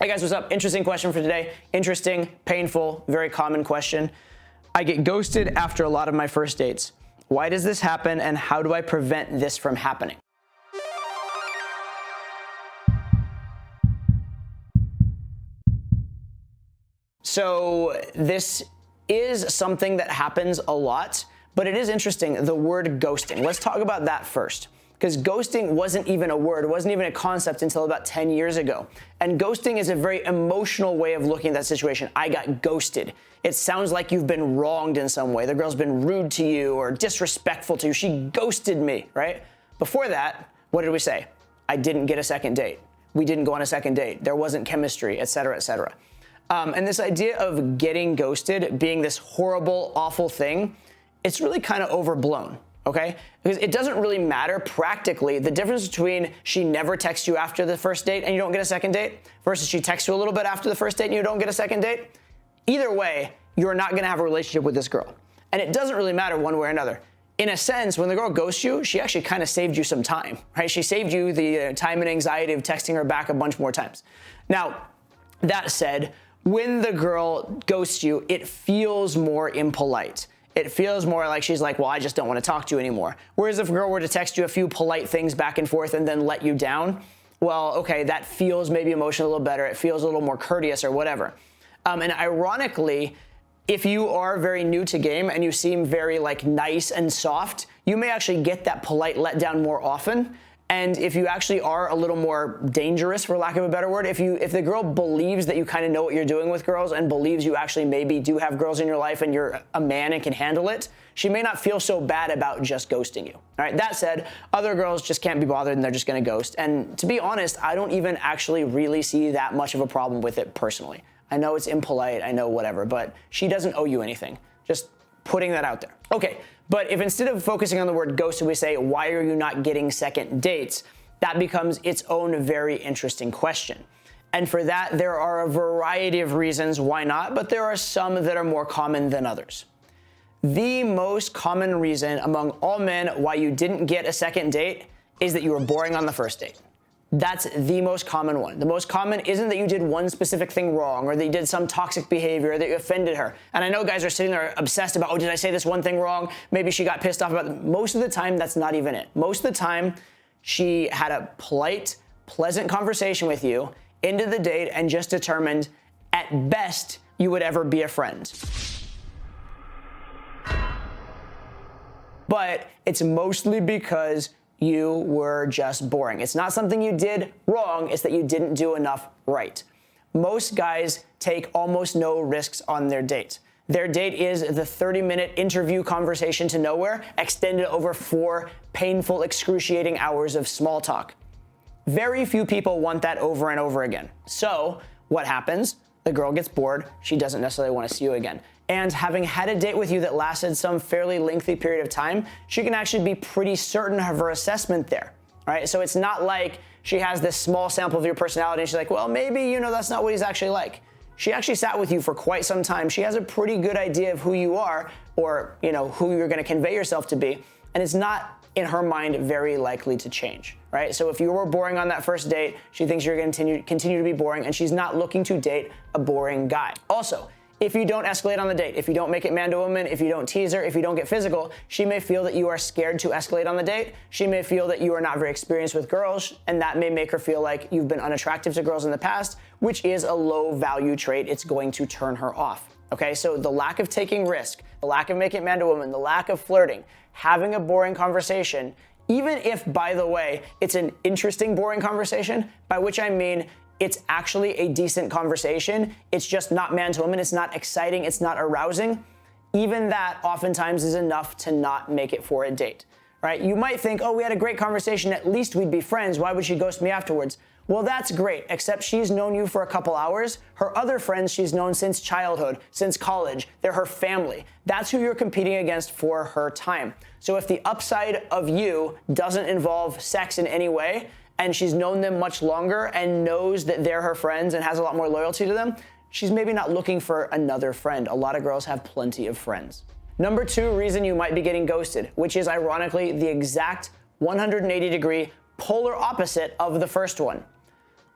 Hey guys, what's up? Interesting question for today. Interesting, painful, very common question. I get ghosted after a lot of my first dates. Why does this happen and how do I prevent this from happening? So this is something that happens a lot, but it is interesting, the word ghosting. Let's talk about that first. Because ghosting wasn't even a word, it wasn't even a concept until about 10 years ago. And ghosting is a very emotional way of looking at that situation. I got ghosted. It sounds like you've been wronged in some way. The girl's been rude to you or disrespectful to you. She ghosted me, right? Before that, what did we say? I didn't get a second date. We didn't go on a second date. There wasn't chemistry, etc., etc. And this idea of getting ghosted being this horrible, awful thing, it's really kind of overblown. Okay? Because it doesn't really matter practically the difference between she never texts you after the first date and you don't get a second date versus she texts you a little bit after the first date and you don't get a second date. Either way, you're not going to have a relationship with this girl. And it doesn't really matter one way or another. In a sense, when the girl ghosts you, she actually kind of saved you some time, right? She saved you the time and anxiety of texting her back a bunch more times. Now, that said, when the girl ghosts you, it feels more impolite. It feels more like she's like, well, I just don't want to talk to you anymore. Whereas if a girl were to text you a few polite things back and forth and then let you down, well, okay, that feels maybe emotionally a little better. It feels a little more courteous or whatever. And ironically, if you are very new to game and you seem very like nice and soft, you may actually get that polite letdown more often. And if you actually are a little more dangerous, for lack of a better word, if the girl believes that you kind of know what you're doing with girls and believes you actually maybe do have girls in your life and you're a man and can handle it, she may not feel so bad about just ghosting you. All right, that said, other girls just can't be bothered and they're just gonna ghost. And to be honest, I don't even actually really see that much of a problem with it personally. I know it's impolite, I know whatever, but she doesn't owe you anything. Just putting that out there. Okay, but if instead of focusing on the word ghosted, we say, why are you not getting second dates? That becomes its own very interesting question. And for that, there are a variety of reasons why not, but there are some that are more common than others. The most common reason among all men why you didn't get a second date is that you were boring on the first date. That's the most common one. The most common isn't that you did one specific thing wrong or that you did some toxic behavior or that you offended her. And I know guys are sitting there obsessed about, oh, did I say this one thing wrong? Maybe she got pissed off about it. Most of the time, that's not even it. Most of the time, she had a polite, pleasant conversation with you, into the date, and just determined, at best, you would ever be a friend. But it's mostly because you were just boring. It's not something you did wrong, it's that you didn't do enough right. Most guys take almost no risks on their date. Their date is the 30-minute interview conversation to nowhere, extended over 4 painful, excruciating hours of small talk. Very few people want that over and over again. So what happens? The girl gets bored, she doesn't necessarily want to see you again. And having had a date with you that lasted some fairly lengthy period of time, she can actually be pretty certain of her assessment there, right? So it's not like she has this small sample of your personality and she's like, well, maybe, that's not what he's actually like. She actually sat with you for quite some time. She has a pretty good idea of who you are or, who you're gonna convey yourself to be. And it's not, in her mind, very likely to change, right? So if you were boring on that first date, she thinks you're gonna continue to be boring and she's not looking to date a boring guy. Also, if you don't escalate on the date, if you don't make it man to woman, if you don't tease her, if you don't get physical, she may feel that you are scared to escalate on the date. She may feel that you are not very experienced with girls, and that may make her feel like you've been unattractive to girls in the past, which is a low value trait. It's going to turn her off. Okay, so the lack of taking risk, the lack of making it man to woman, the lack of flirting, having a boring conversation, even if, by the way, it's an interesting boring conversation, by which I mean it's actually a decent conversation. It's just not man to woman. It's not exciting. It's not arousing. Even that oftentimes is enough to not make it for a date, right? You might think, oh, we had a great conversation. At least we'd be friends. Why would she ghost me afterwards? Well, that's great, except she's known you for a couple hours. Her other friends she's known since childhood, since college. They're her family. That's who you're competing against for her time. So if the upside of you doesn't involve sex in any way, and she's known them much longer and knows that they're her friends and has a lot more loyalty to them, she's maybe not looking for another friend. A lot of girls have plenty of friends. Number 2 reason you might be getting ghosted, which is ironically the exact 180-degree polar opposite of the first one.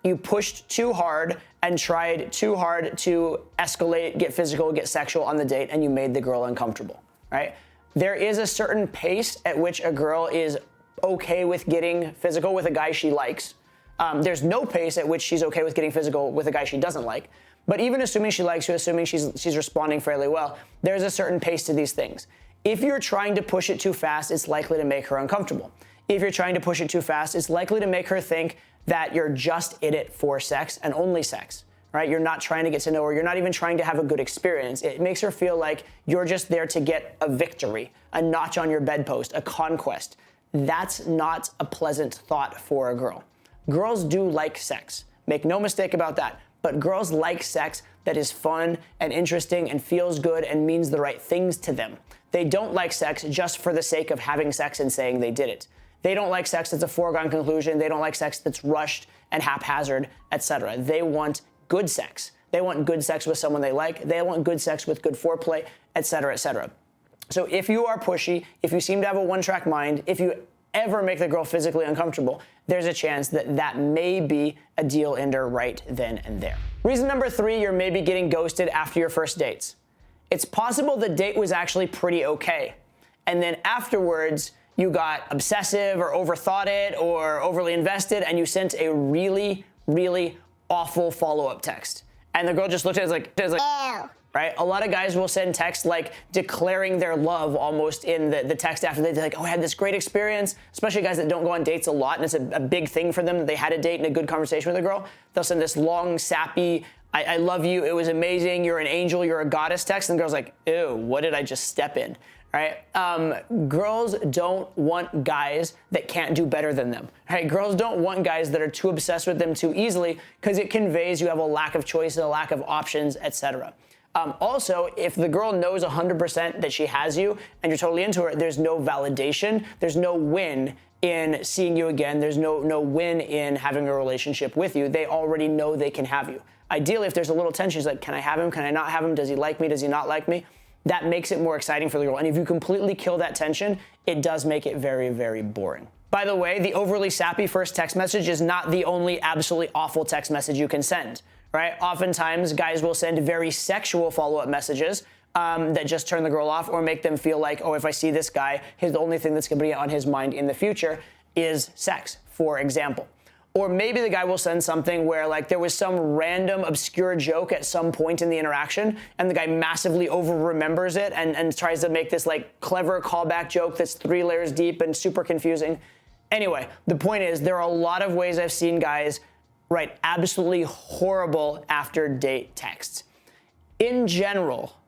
You pushed too hard and tried too hard to escalate, get physical, get sexual on the date, and you made the girl uncomfortable, right? There is a certain pace at which a girl is okay with getting physical with a guy she likes. There's no pace at which she's okay with getting physical with a guy she doesn't like. But even assuming she likes you, assuming she's responding fairly well, there's a certain pace to these things. If you're trying to push it too fast, it's likely to make her uncomfortable. If you're trying to push it too fast, it's likely to make her think that you're just in it for sex and only sex, right? You're not trying to get to know her. You're not even trying to have a good experience. It makes her feel like you're just there to get a victory, a notch on your bedpost, a conquest. That's not a pleasant thought for a girl. Girls do like sex. Make no mistake about that. But girls like sex that is fun and interesting and feels good and means the right things to them. They don't like sex just for the sake of having sex and saying they did it. They don't like sex that's a foregone conclusion. They don't like sex that's rushed and haphazard, etc. They want good sex. They want good sex with someone they like. They want good sex with good foreplay, etc., etc. So if you are pushy, if you seem to have a one-track mind, if you ever make the girl physically uncomfortable, there's a chance that that may be a deal ender right then and there. Reason number 3, you're maybe getting ghosted after your first dates. It's possible the date was actually pretty okay, and then afterwards, you got obsessive or overthought it or overly invested and you sent a really, really awful follow-up text. And the girl just looked at it as like, ew. Right? A lot of guys will send texts like declaring their love almost in the text after they're like, oh, I had this great experience, especially guys that don't go on dates a lot and it's a big thing for them that they had a date and a good conversation with a girl. They'll send this long, sappy, I love you, it was amazing, you're an angel, you're a goddess text, and the girl's like, ew, what did I just step in? Right? Girls don't want guys that can't do better than them. Right? Girls don't want guys that are too obsessed with them too easily because it conveys you have a lack of choice and a lack of options, etc. Also, if the girl knows 100% that she has you and you're totally into her, there's no validation, there's no win in seeing you again, there's no win in having a relationship with you. They already know they can have you. Ideally, if there's a little tension, she's like, can I have him? Can I not have him? Does he like me? Does he not like me? That makes it more exciting for the girl. And if you completely kill that tension, it does make it very, very boring. By the way, the overly sappy first text message is not the only absolutely awful text message you can send, right? Oftentimes, guys will send very sexual follow-up messages that just turn the girl off or make them feel like, oh, if I see this guy, the only thing that's going to be on his mind in the future is sex, for example. Or maybe the guy will send something where like there was some random obscure joke at some point in the interaction and the guy massively over-remembers it and tries to make this like clever callback joke that's 3 layers deep and super confusing. Anyway, the point is there are a lot of ways I've seen guys write absolutely horrible after date texts. In general,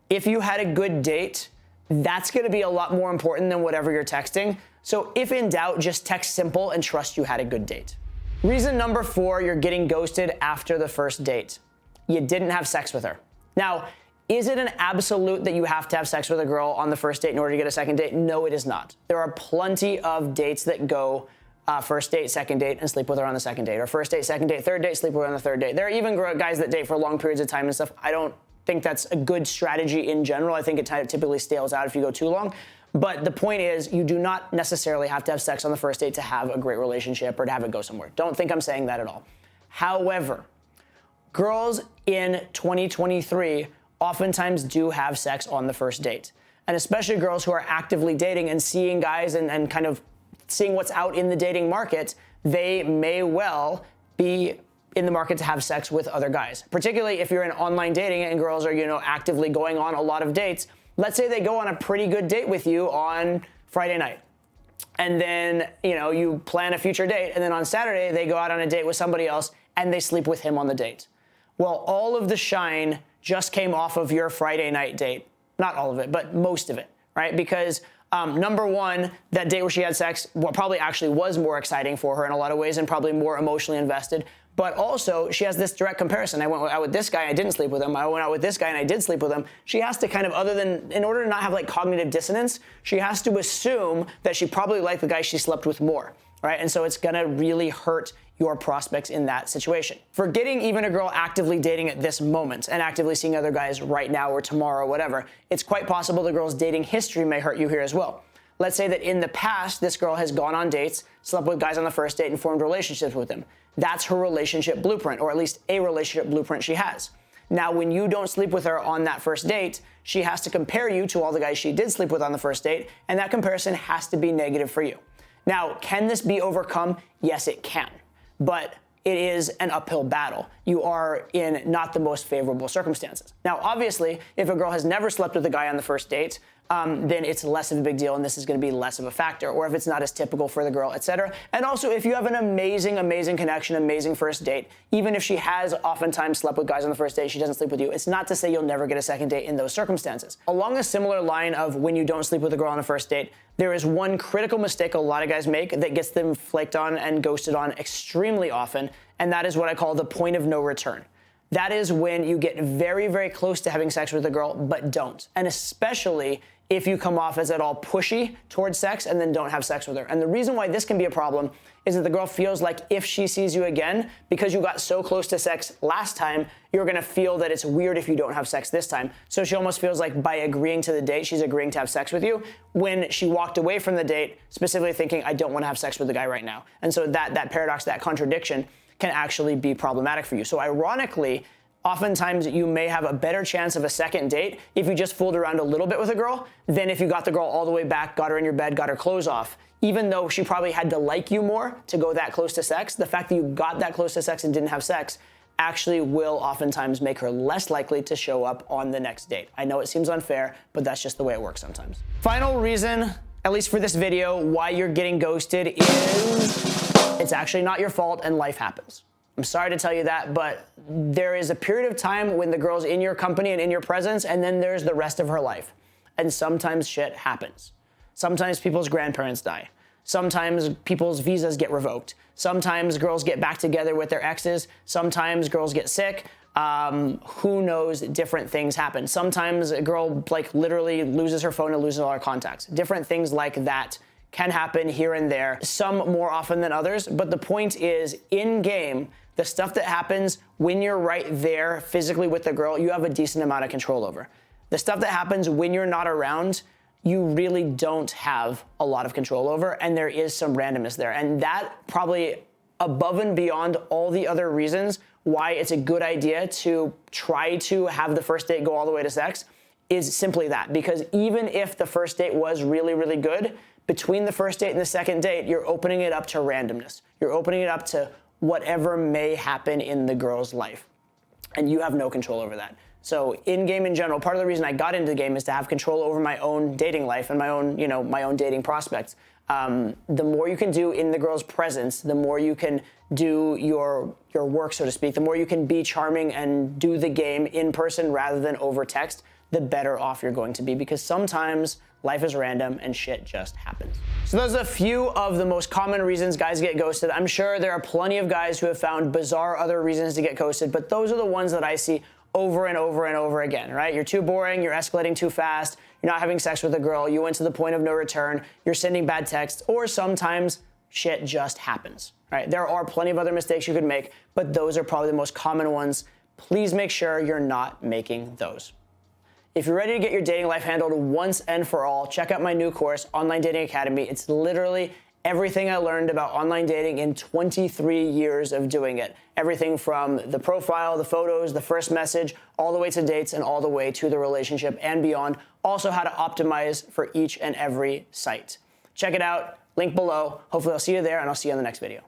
if you had a good date, that's going to be a lot more important than whatever you're texting. So if in doubt, just text simple and trust you had a good date. Reason number 4, you're getting ghosted after the first date. You didn't have sex with her. Now, is it an absolute that you have to have sex with a girl on the first date in order to get a second date? No, it is not. There are plenty of dates that go first date, second date, and sleep with her on the second date. Or first date, second date, third date, sleep with her on the third date. There are even guys that date for long periods of time and stuff. I don't think that's a good strategy in general. I think it typically stales out if you go too long. But the point is, you do not necessarily have to have sex on the first date to have a great relationship or to have it go somewhere. Don't think I'm saying that at all. However, girls in 2023 oftentimes do have sex on the first date. And especially girls who are actively dating and seeing guys and kind of seeing what's out in the dating market, they may well be in the market to have sex with other guys. Particularly if you're in online dating and girls are, actively going on a lot of dates. Let's say they go on a pretty good date with you on Friday night. And then, you plan a future date. And then on Saturday, they go out on a date with somebody else and they sleep with him on the date. Well, all of the shine just came off of your Friday night date. Not all of it, but most of it, right? Because number one, that date where she had sex probably actually was more exciting for her in a lot of ways and probably more emotionally invested. But also, she has this direct comparison. I went out with this guy, I didn't sleep with him. I went out with this guy, and I did sleep with him. She has to kind of, in order to not have like cognitive dissonance, she has to assume that she probably liked the guy she slept with more, right? And so it's gonna really hurt your prospects in that situation. Forgetting even a girl actively dating at this moment and actively seeing other guys right now or tomorrow or whatever, it's quite possible the girl's dating history may hurt you here as well. Let's say that in the past, this girl has gone on dates, slept with guys on the first date, and formed relationships with them. That's her relationship blueprint, or at least a relationship blueprint she has. Now, when you don't sleep with her on that first date, she has to compare you to all the guys she did sleep with on the first date, and that comparison has to be negative for you. Now, can this be overcome? Yes, it can, but it is an uphill battle. You are in not the most favorable circumstances. Now, obviously, if a girl has never slept with a guy on the first date, then it's less of a big deal and this is going to be less of a factor, or if it's not as typical for the girl, etc. And also, if you have an amazing, amazing connection, amazing first date, even if she has oftentimes slept with guys on the first date, she doesn't sleep with you, it's not to say you'll never get a second date in those circumstances. Along a similar line of when you don't sleep with a girl on a first date, there is one critical mistake a lot of guys make that gets them flaked on and ghosted on extremely often, and that is what I call the point of no return. That is when you get very, very close to having sex with a girl, but don't. And especially if you come off as at all pushy towards sex and then don't have sex with her. And the reason why this can be a problem is that the girl feels like if she sees you again, because you got so close to sex last time, you're gonna feel that it's weird if you don't have sex this time. So she almost feels like by agreeing to the date, she's agreeing to have sex with you, when she walked away from the date, specifically thinking, I don't wanna have sex with the guy right now. And so that paradox, that contradiction, can actually be problematic for you. So ironically, oftentimes you may have a better chance of a second date if you just fooled around a little bit with a girl than if you got the girl all the way back, got her in your bed, got her clothes off. Even though she probably had to like you more to go that close to sex, the fact that you got that close to sex and didn't have sex actually will oftentimes make her less likely to show up on the next date. I know it seems unfair, but that's just the way it works sometimes. Final reason, at least for this video, why you're getting ghosted is it's actually not your fault and life happens. I'm sorry to tell you that, but there is a period of time when the girl's in your company and in your presence, and then there's the rest of her life. And sometimes shit happens. Sometimes people's grandparents die. Sometimes people's visas get revoked. Sometimes girls get back together with their exes. Sometimes girls get sick. Who knows, different things happen. Sometimes a girl like literally loses her phone and loses all her contacts. Different things like that can happen here and there, some more often than others. But the point is, in game, the stuff that happens when you're right there physically with the girl, you have a decent amount of control over. The stuff that happens when you're not around, you really don't have a lot of control over, and there is some randomness there. And that probably above and beyond all the other reasons why it's a good idea to try to have the first date go all the way to sex is simply that. Because even if the first date was really, really good, between the first date and the second date, you're opening it up to randomness. You're opening it up to whatever may happen in the girl's life. And you have no control over that. So in game in general, part of the reason I got into the game is to have control over my own dating life and my own dating prospects. The more you can do in the girl's presence, the more you can do your work, so to speak, the more you can be charming and do the game in person rather than over text, the better off you're going to be, because sometimes life is random and shit just happens. So those are a few of the most common reasons guys get ghosted. I'm sure there are plenty of guys who have found bizarre other reasons to get ghosted, but those are the ones that I see over and over and over again, right? You're too boring, you're escalating too fast, you're not having sex with a girl, you went to the point of no return, you're sending bad texts, or sometimes shit just happens, right? There are plenty of other mistakes you could make, but those are probably the most common ones. Please make sure you're not making those. If you're ready to get your dating life handled once and for all, check out my new course, Online Dating Academy. It's literally everything I learned about online dating in 23 years of doing it. Everything from the profile, the photos, the first message, all the way to dates and all the way to the relationship and beyond. Also how to optimize for each and every site. Check it out, link below. Hopefully I'll see you there and I'll see you on the next video.